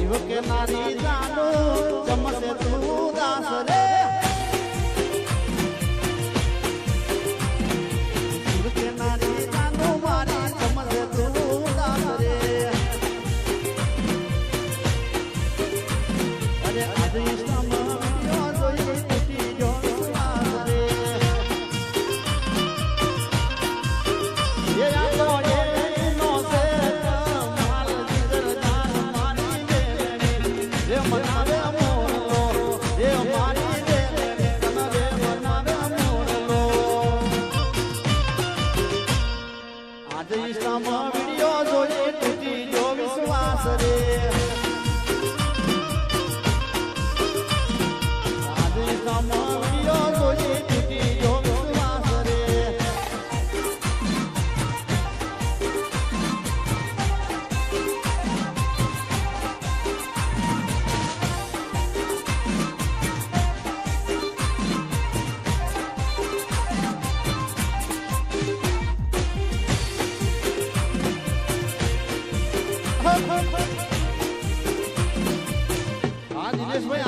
કે નારી જાનો જમશે તું દાસ રે કે નારી જાનો મારી જમશે તું દાસ રે અરે આજે ઇસ્લામ વિડિયો જોઈ તૂટી જો શ્વાસ રે એ આતો એનો છે માલ જીગર જાન મારી દેવી રે મનાવે મોરલો રે મારી દેવી તને મનાવે મોરલો આજે ઇસ્લામ વિડિયો જોઈ તૂટી જો વિશ્વાસ રે હા દિનેશભાઈ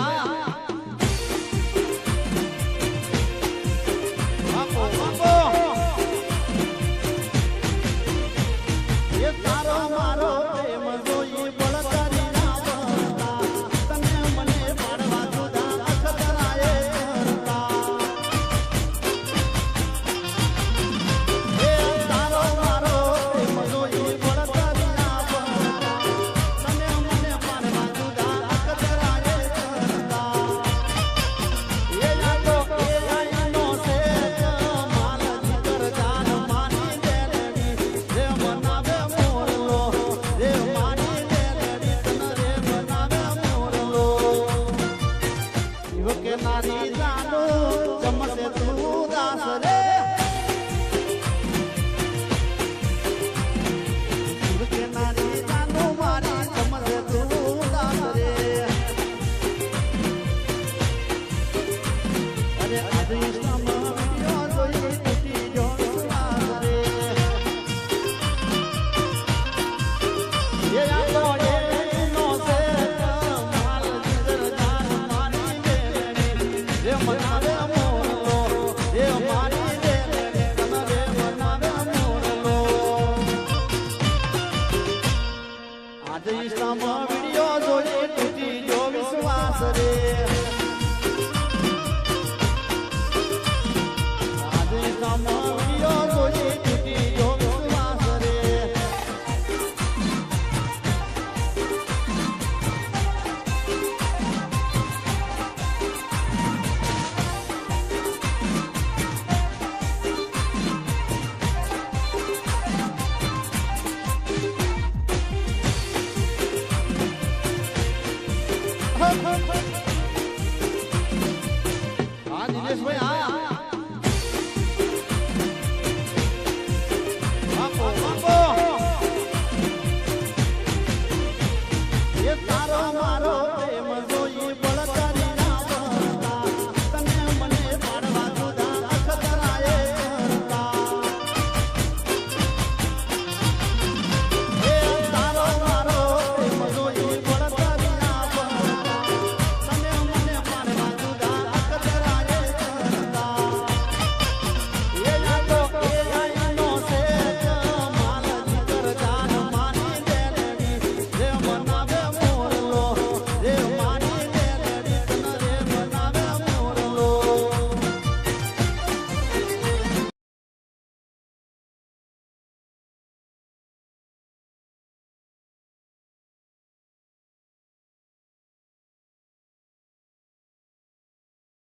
કે નારી જાનો જમશે તું દાસ રે કે નારી જાનો મારી જમશે તું દાસ રે અરે આજે ઇસ્લામ વિડિયો જોઈ તૂટી જો શ્વાસ રે એ આતો એનો છે માલ જીગર જાન મારી દેવી મનાવે મોરલો રે મારી દેવી તને મનાવે મોરલો આજે ઇસ્લામ વિડિયો જોઈ તૂટી જો વિશ્વાસ રે આજે ઇસ્લામ વિડિયો જોઈ તૂટી જો વિશ્વાસ રે